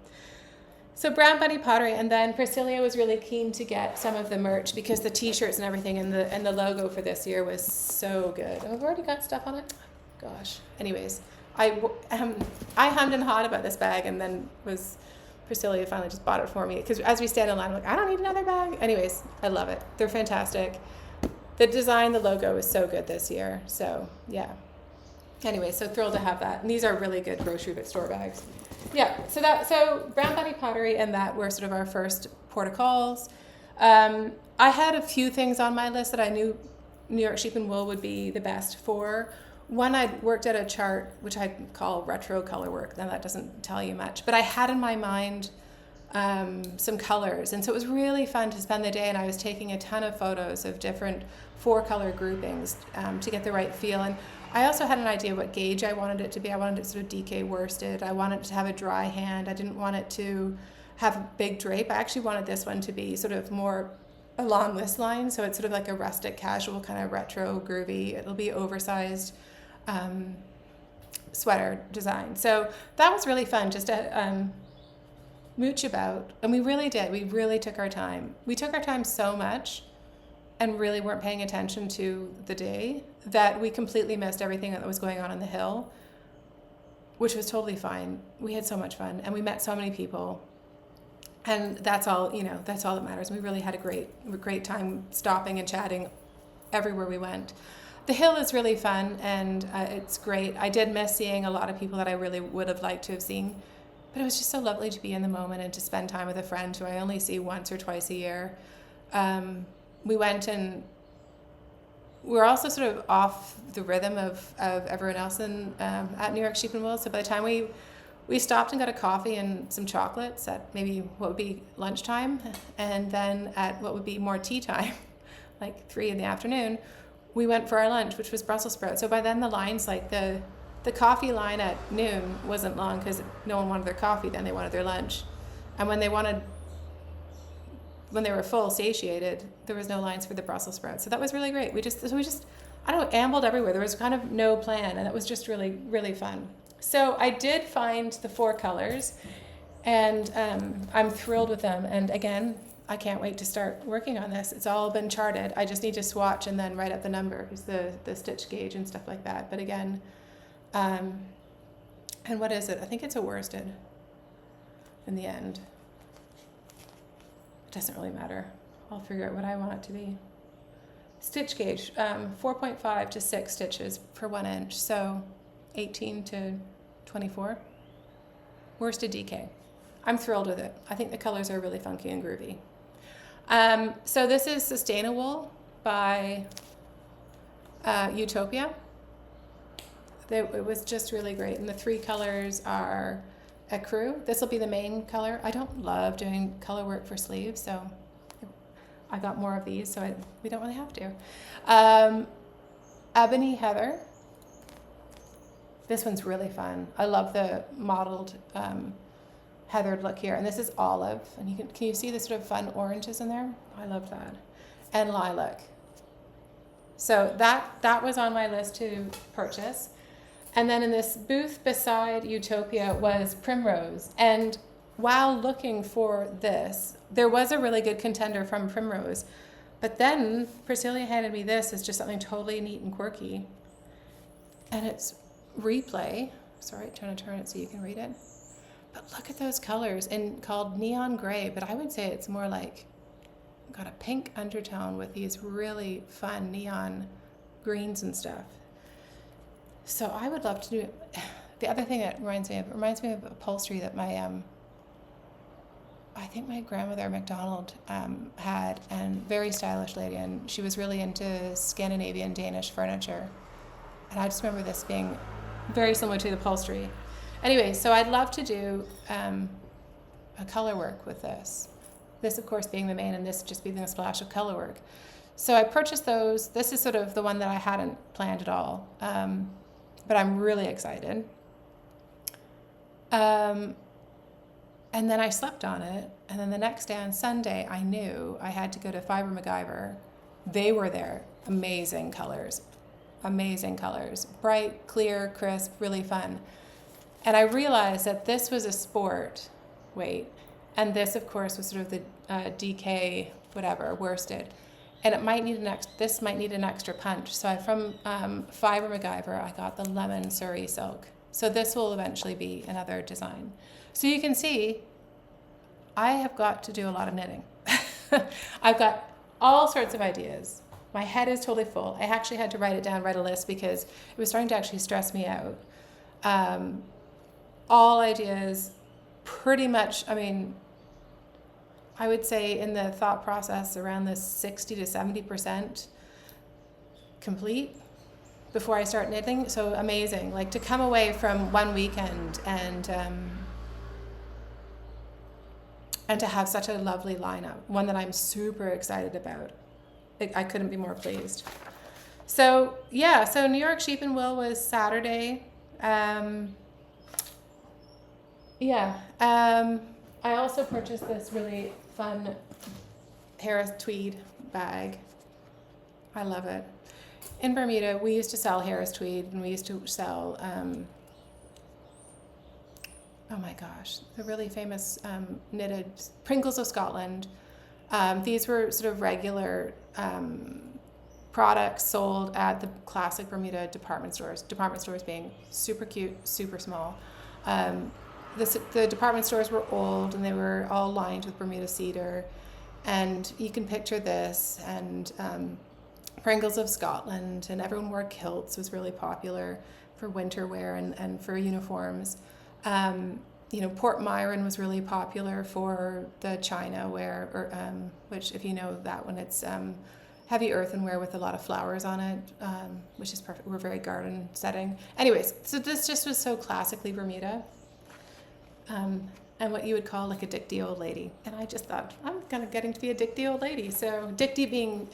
So Brown Bunny Pottery, and then Priscilla was really keen to get some of the merch because the t-shirts and everything and the logo for this year was so good. Oh, I've already got stuff on it. Gosh. Anyways, I hummed and hawed about this bag, and then Priscilla finally just bought it for me because as we stand in line, I'm like, I don't need another bag. Anyways, I love it. They're fantastic. The design, the logo is so good this year. So yeah. Anyway, so thrilled to have that. And these are really good grocery store bags. Yeah, so Brown Bunny Pottery and that were sort of our first port of calls. I had a few things on my list that I knew New York Sheep and Wool would be the best for. One, I'd worked at a chart, which I call retro color work. Now that doesn't tell you much, but I had in my mind some colors. And so it was really fun to spend the day, and I was taking a ton of photos of different 4-color groupings to get the right feel. And I also had an idea what gauge I wanted it to be. I wanted it sort of DK worsted. I wanted it to have a dry hand. I didn't want it to have a big drape. I actually wanted this one to be sort of more along this line. So it's sort of like a rustic, casual, kind of retro, groovy. It'll be oversized sweater design. So that was really fun just to mooch about. And we really did. We really took our time. We took our time so much and really weren't paying attention to the day that we completely missed everything that was going on the hill, which was totally fine. We had so much fun and we met so many people, and that's all that matters. We really had a great time stopping and chatting everywhere we went. The hill is really fun and it's great. I did miss seeing a lot of people that I really would have liked to have seen, but it was just so lovely to be in the moment and to spend time with a friend who I only see once or twice a year. We went and we're also sort of off the rhythm of everyone else at New York Sheep and Wool. So by the time we stopped and got a coffee and some chocolates at maybe what would be lunchtime, and then at what would be more tea time, like 3 in the afternoon, we went for our lunch, which was Brussels sprouts. So by then the lines, like the coffee line at noon wasn't long because no one wanted their coffee, then they wanted their lunch. And when they were full, satiated, there was no lines for the Brussels sprouts. So that was really great. We just I don't know, ambled everywhere. There was kind of no plan, and it was just really, really fun. So I did find the 4 colors, and I'm thrilled with them. And again, I can't wait to start working on this. It's all been charted. I just need to swatch and then write up the numbers, the stitch gauge and stuff like that. But again, and what is it? I think it's a worsted in the end. It doesn't really matter. I'll figure out what I want it to be. Stitch gauge, 4.5 to 6 stitches per 1 inch, so 18 to 24. Worsted DK. I'm thrilled with it. I think the colors are really funky and groovy. So this is Sustainawool by Utopia. It was just really great, and the 3 colors are ecru. This will be the main color. I don't love doing color work for sleeves, so I got more of these, so we don't really have to. Ebony Heather. This one's really fun. I love the mottled heathered look here, and this is olive, and can you see the sort of fun oranges in there? I love that. And lilac. So that was on my list to purchase. And then in this booth beside Utopia was Primrose. And while looking for this, there was a really good contender from Primrose. But then Priscilla handed me this as just something totally neat and quirky. And it's Replay. Sorry, trying to turn it so you can read it. But look at those colors, and called Neon Gray. But I would say it's more like got a pink undertone with these really fun neon greens and stuff. So I would love to do it. The other thing that reminds me of upholstery that I think my grandmother MacDonald had, and very stylish lady, and she was really into Scandinavian Danish furniture. And I just remember this being very similar to the upholstery. Anyway, so I'd love to do a color work with this. This, of course, being the main, and this just being a splash of color work. So I purchased those. This is sort of the one that I hadn't planned at all, but I'm really excited. And then I slept on it, and then the next day on Sunday, I knew I had to go to Fiber MacGyver. They were there. Amazing colors. Bright, clear, crisp, really fun. And I realized that this was a sport weight, and this, of course, was sort of the DK whatever worsted, and this might need an extra punch. So from Fiber MacGyver, I got the lemon Surrey silk. So this will eventually be another design. So you can see, I have got to do a lot of knitting. I've got all sorts of ideas. My head is totally full. I actually had to write a list, because it was starting to actually stress me out. All ideas, pretty much, I would say in the thought process around the 60 to 70% complete before I start knitting. So amazing, like to come away from one weekend and to have such a lovely lineup, one that I'm super excited about. I couldn't be more pleased. So yeah, so New York Sheep and Wool was Saturday. I also purchased this really fun Harris Tweed bag. I love it. In Bermuda, we used to sell Harris Tweed, and we used to sell, oh my gosh, the really famous knitted Pringles of Scotland. These were sort of regular products sold at the classic Bermuda department stores being super cute, super small. The department stores were old, and they were all lined with Bermuda cedar, and you can picture this, and Pringles of Scotland, and everyone wore kilts. Was really popular for winter wear and for uniforms. Port Myron was really popular for the china wear, which, if you know that one, it's heavy earthenware with a lot of flowers on it, which is perfect. We're very garden setting. Anyways, so this just was so classically Bermuda, and what you would call like a dickty old lady. And I just thought, I'm kind of getting to be a dickty old lady. So dickty being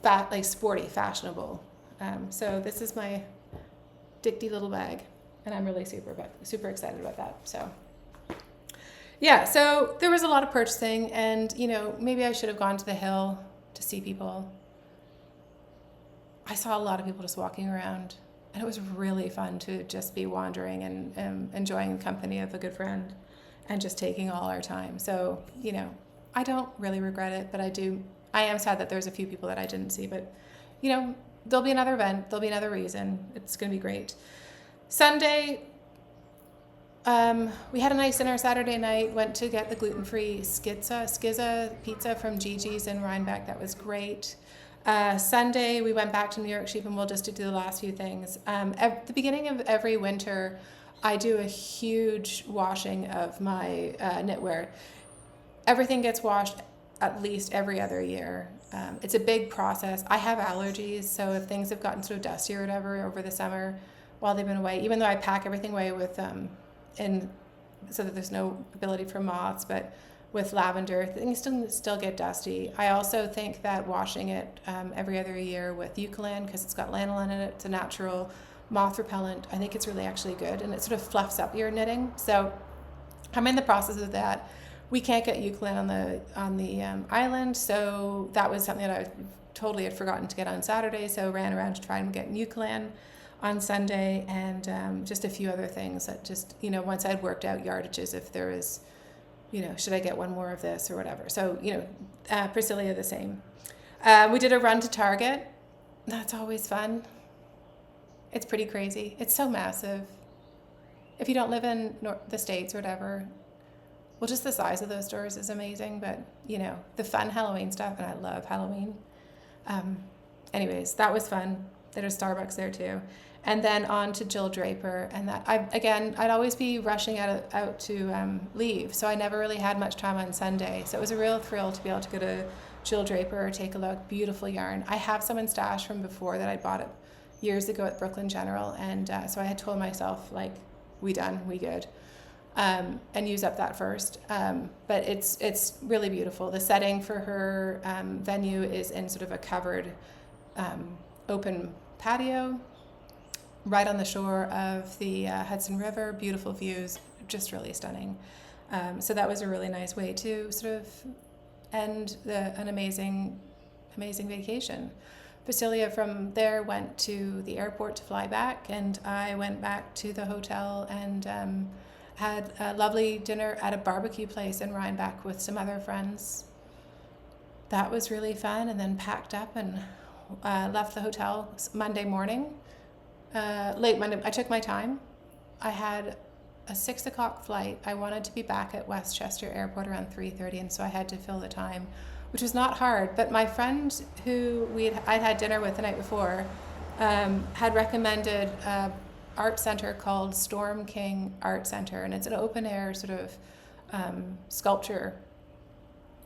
like sporty, fashionable. So this is my dickty little bag, and I'm really super excited about that. So yeah, so there was a lot of purchasing, and maybe I should have gone to the hill to see people. I saw a lot of people just walking around, and it was really fun to just be wandering and enjoying the company of a good friend and just taking all our time. So, I don't really regret it, but I am sad that there's a few people that I didn't see, but, there'll be another event, there'll be another reason. It's going to be great. Sunday, we had a nice dinner Saturday night, went to get the gluten-free skizza pizza from Gigi's in Rhinebeck. That was great. Sunday, we went back to New York Sheep and Wool just to do the last few things. At the beginning of every winter, I do a huge washing of my knitwear. Everything gets washed at least every other year. It's a big process. I have allergies, so if things have gotten sort of dusty or whatever over the summer while they've been away, even though I pack everything away with so that there's no ability for moths, but with lavender, things still get dusty. I also think that washing it every other year with eucalyptus, because it's got lanolin in it, it's a natural moth repellent. I think it's really actually good, and it sort of fluffs up your knitting. So I'm in the process of that. We can't get eucalyptus on the island, so that was something that I totally had forgotten to get on Saturday. So ran around to try and get eucalyptus on Sunday, and just a few other things that just once I'd worked out yardages, if there was. Should I get one more of this or whatever? So, Priscilla the same. We did a run to Target. That's always fun. It's pretty crazy. It's so massive. If you don't live in the States or whatever, well, just the size of those stores is amazing. But, the fun Halloween stuff, and I love Halloween. Anyways, that was fun. There's Starbucks there too. And then on to Jill Draper, and that I'd always be rushing out to leave, so I never really had much time on Sunday. So it was a real thrill to be able to go to Jill Draper, take a look, beautiful yarn. I have some in stash from before that I bought it years ago at Brooklyn General, and so I had told myself like, we good, and use up that first. But it's really beautiful. The setting for her venue is in sort of a covered open patio, right on the shore of the Hudson River, beautiful views, just really stunning. So that was a really nice way to sort of end an amazing vacation. Priscilla from there went to the airport to fly back, and I went back to the hotel and had a lovely dinner at a barbecue place in Rhinebeck with some other friends. That was really fun, and then packed up and left the hotel Monday morning. Late Monday, I took my time. I had a 6 o'clock flight. I wanted to be back at Westchester Airport around 3:30, and so I had to fill the time, which was not hard. But my friend who I'd had dinner with the night before had recommended an art center called Storm King Art Center, and it's an open air sort of sculpture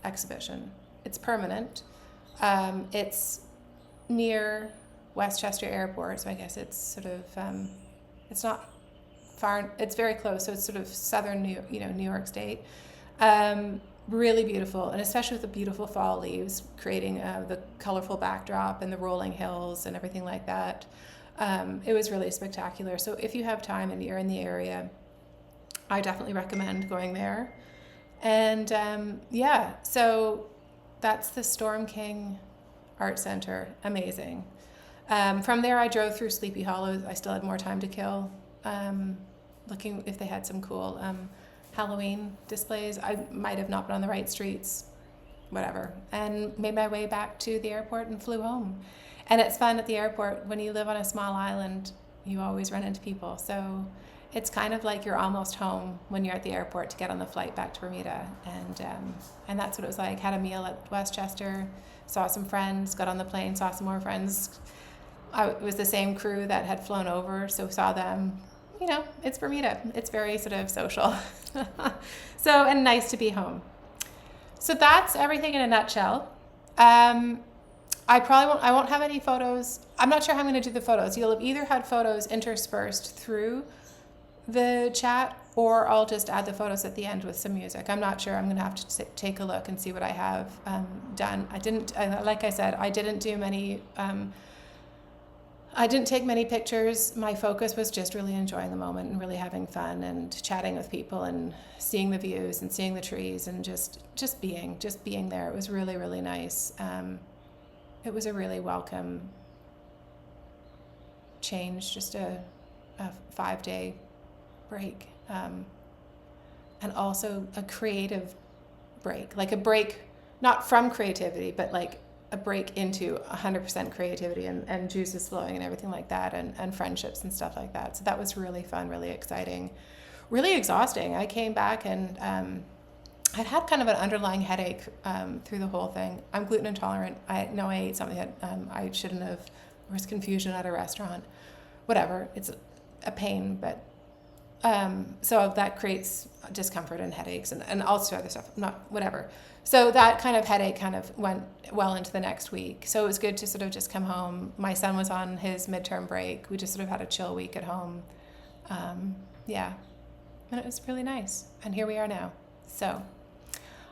exhibition. It's permanent. It's near Westchester Airport, so I guess it's sort of it's not far. It's very close, so it's sort of southern New York State. Really beautiful, and especially with the beautiful fall leaves, creating the colorful backdrop and the rolling hills and everything like that. It was really spectacular. So if you have time and you're in the area, I definitely recommend going there. And so that's the Storm King Art Center. Amazing. From there, I drove through Sleepy Hollow. I still had more time to kill, looking if they had some cool Halloween displays. I might have not been on the right streets, whatever, and made my way back to the airport and flew home. And it's fun at the airport. When you live on a small island, you always run into people. So it's kind of like you're almost home when you're at the airport to get on the flight back to Bermuda. And that's what it was like. Had a meal at Westchester, saw some friends, got on the plane, saw some more friends. It was the same crew that had flown over, so saw them. It's Bermuda. It's very sort of social. And nice to be home. So that's everything in a nutshell. I won't have any photos. I'm not sure how I'm going to do the photos. You'll have either had photos interspersed through the chat, or I'll just add the photos at the end with some music. I'm not sure. I'm going to have to take a look and see what I have done. Like I said, I didn't do many, I didn't take many pictures. My focus was just really enjoying the moment and really having fun and chatting with people and seeing the views and seeing the trees and just being there. It was really, really nice. It was a really welcome change, just a 5-day break, and also a creative break, like a break not from creativity, but like a break into 100% creativity and juices flowing and everything like that, and friendships and stuff like that. So that was really fun, really exciting, really exhausting. I came back and I'd had kind of an underlying headache through the whole thing. I'm gluten intolerant. I know I ate something that I shouldn't have. There was confusion at a restaurant. Whatever. It's a pain, but so that creates discomfort and headaches and also other stuff. Whatever. So that kind of headache kind of went well into the next week. So it was good to sort of just come home. My son was on his midterm break. We just sort of had a chill week at home. Yeah. And it was really nice. And here we are now. So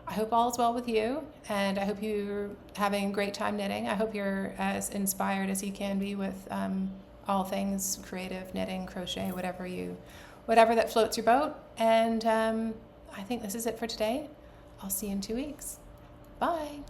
I hope all is well with you, and I hope you're having a great time knitting. I hope you're as inspired as you can be with all things creative, knitting, crochet, whatever that floats your boat. And I think this is it for today. I'll see you in 2 weeks. Bye.